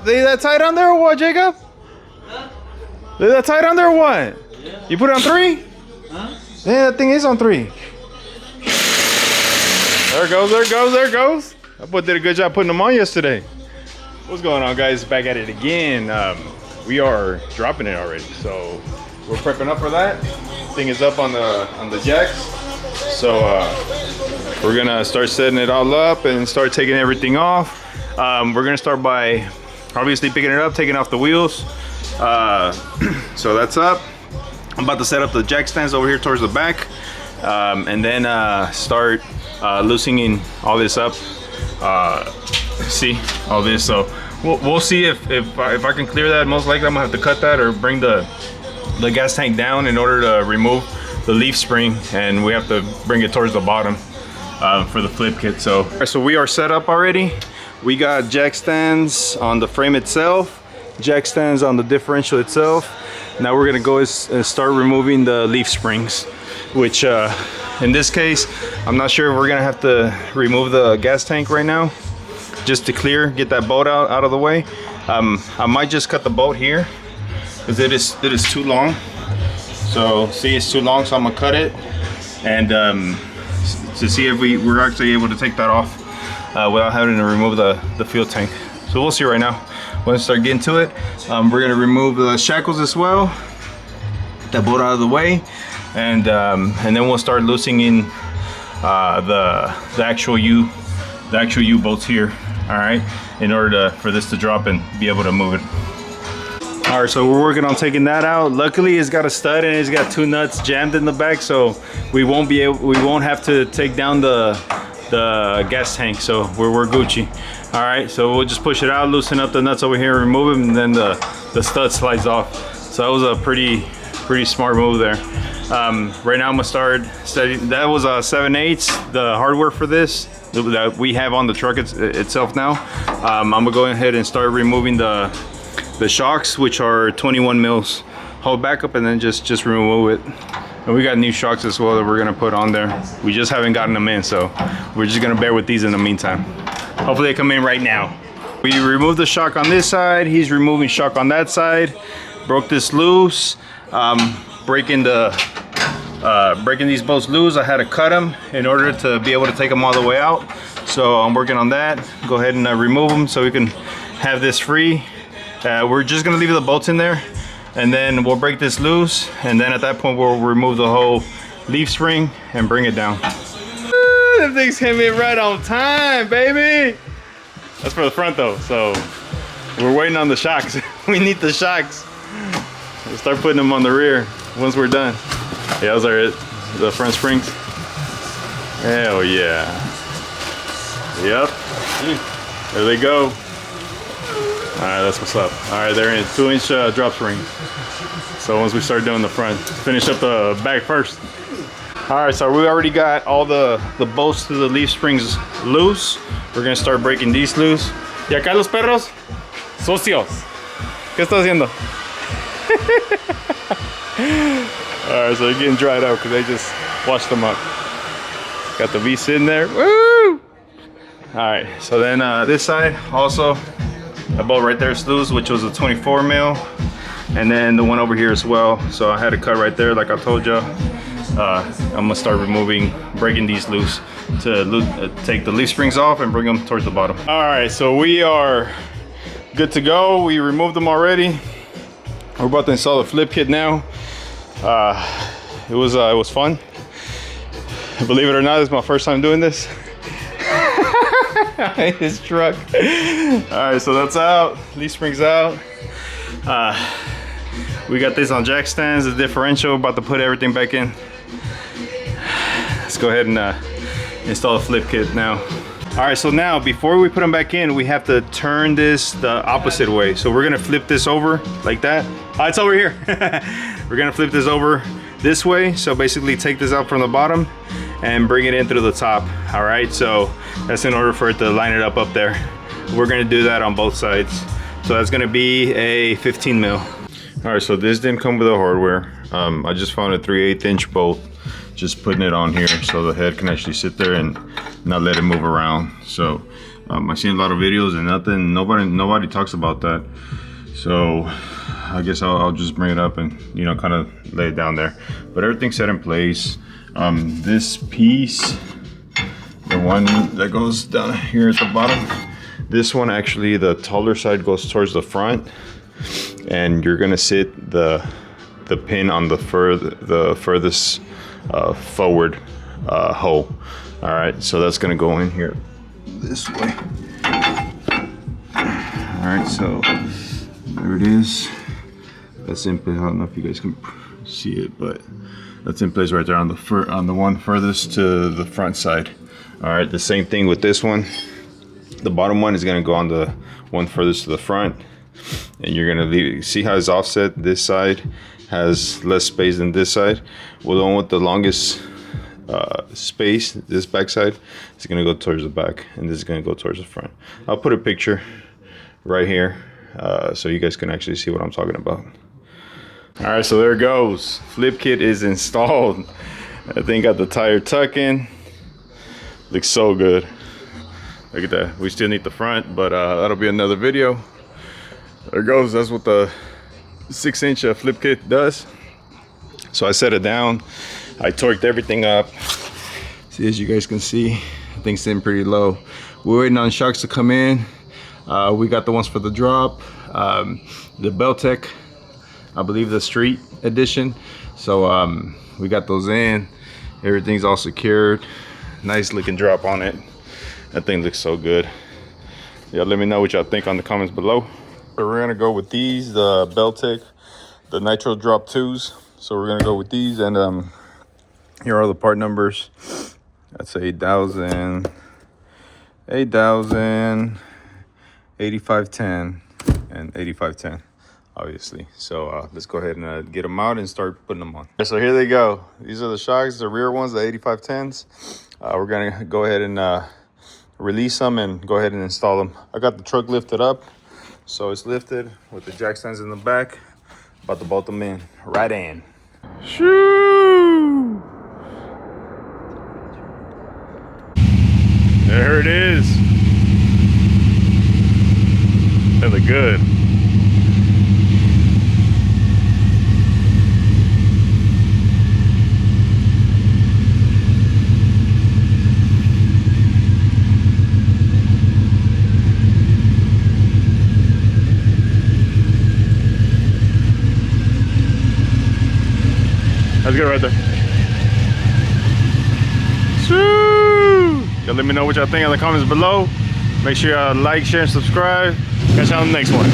They that tight on there or what, Jacob? Huh? They that tight on there or what? Yeah. You put it on 3? Huh? Yeah, that thing is on 3. There it goes, there it goes, there it goes. That boy did a good job putting them on yesterday. What's going on, guys? Back at it again. We are dropping it already, so we're prepping up for that. Thing is up on the jacks, so we're gonna start setting it all up and start taking everything off. We're gonna start by obviously picking it up, taking off the wheels. So that's up. I'm about to set up the jack stands over here towards the back, and then start loosening all this up. See all this, so we'll see if I can clear that. Most likely I'm gonna have to cut that or bring the gas tank down in order to remove the leaf spring, and we have to bring it towards the bottom for the flip kit. So we are set up already. We got jack stands on the frame itself, jack stands on the differential itself. Now we're gonna go and start removing the leaf springs, which in this case, I'm not sure if we're gonna have to remove the gas tank right now, just to get that bolt out of the way. I might just cut the bolt here, because it is too long. So see, it's too long, so I'm gonna cut it, and to see if we're actually able to take that off without having to remove the fuel tank. So we'll see right now. When we start getting to it, we're gonna remove the shackles as well, get that bolt out of the way, and then we'll start loosening the actual U bolts here. All right, in order for this to drop and be able to move it. All right, so we're working on taking that out. Luckily, it's got a stud and it's got 2 nuts jammed in the back, so we won't have to take down the gas tank. So we're Gucci. All right, so we'll just push it out, loosen up the nuts over here, remove them, and then the stud slides off. So that was a pretty smart move there. Right now I'm gonna start setting. That was a 7/8, the hardware for this that we have on the truck itself now. I'm gonna go ahead and start removing the shocks, which are 21 mils. Hold back up and then just remove it. And we got new shocks as well that we're gonna put on there. We just haven't gotten them in, so we're just gonna bear with these in the meantime. Hopefully they come in right now. We removed the shock on this side. He's removing shock on that side. Broke this loose. Breaking these bolts loose. I had to cut them in order to be able to take them all the way out. So I'm working on that. Go ahead and remove them so we can have this free. We're just gonna leave the bolts in there, and then we'll break this loose, and then at that point we'll remove the whole leaf spring and bring it down. Them things came in right on time, baby. That's for the front though, so we're waiting on the shocks. We need the shocks. We'll start putting them on the rear once we're done. Yeah, those are it. The front springs. Hell yeah. Yep. There they go. Alright, that's what's up. Alright, they're in 2-inch drop spring. So once we start doing the front, finish up the back first. Alright, so we already got all the bolts to the leaf springs loose. We're gonna start breaking these loose. Y acá los perros sucios. ¿Qué está haciendo? Alright, so they're getting dried out because they just washed them up. Got the V sitting there. Woo! Alright, so then this side also, a bolt right there is loose, which was a 24 mil, and then the one over here as well. So I had to cut right there, like I told you. I'm gonna start breaking these loose to take the leaf springs off and bring them towards the bottom. All right, so we are good to go. We removed them already. We're about to install the flip kit now. It was fun. Believe it or not, it's my first time doing this. His truck. All right, so that's out. Leaf springs out. We got this on jack stands, the differential. About to put everything back in. Let's go ahead and install the flip kit now. All right, so now before we put them back in, we have to turn this the opposite way. So we're gonna flip this over like that. Oh, it's over here. We're gonna flip this over this way. So basically take this out from the bottom and bring it in through the top. All right, so that's in order for it to line it up there. We're gonna do that on both sides. So that's gonna be a 15 mil. All right, so this didn't come with the hardware. I just found a 3/8 inch bolt, just putting it on here so the head can actually sit there and not let it move around. So I've seen a lot of videos and nobody talks about that. So I guess I'll just bring it up and, you know, kind of lay it down there. But everything's set in place. This piece, the one that goes down here at the bottom, this one actually, the taller side goes towards the front, and you're gonna sit the pin on the furthest forward hole. All right, so that's gonna go in here this way. All right, so there it is. That's in place. I don't know if you guys can see it, but that's in place right there on the one furthest to the front side. All right, the same thing with this one. The bottom one is gonna go on the one furthest to the front, and you're gonna see how it's offset. This side has less space than this side. Well, the one with the longest space, this back side, is gonna go towards the back, and this is gonna go towards the front. I'll put a picture right here so you guys can actually see what I'm talking about. All right, so there it goes. Flip kit is installed. I think got the tire tuck in. Looks so good. Look at that. We still need the front, but that'll be another video. There it goes. That's what the 6-inch flip kit does. So I set it down. I torqued everything up. See, as you guys can see, things sitting pretty low. We're waiting on shocks to come in. We got the ones for the drop. The Belltech, I believe the street edition. So we got those in. Everything's all secured. Nice looking drop on it. That thing looks so good. Yeah, let me know what y'all think on the comments below. We're gonna go with these, the Belltech, the Nitro Drop 2s. So we're gonna go with these, and here are the part numbers. That's 8,000, 8510, and 8510, obviously. So let's go ahead and get them out and start putting them on. So here they go. These are the shocks, the rear ones, the 8510s. We're gonna go ahead and release them and go ahead and install them. I got the truck lifted up, so it's lifted with the jack stands in the back. About to bolt them in, right in. Shoo! There it is. They look good. That's good right there. Woo! Y'all let me know what y'all think in the comments below. Make sure y'all like, share, and subscribe. Catch y'all on the next one.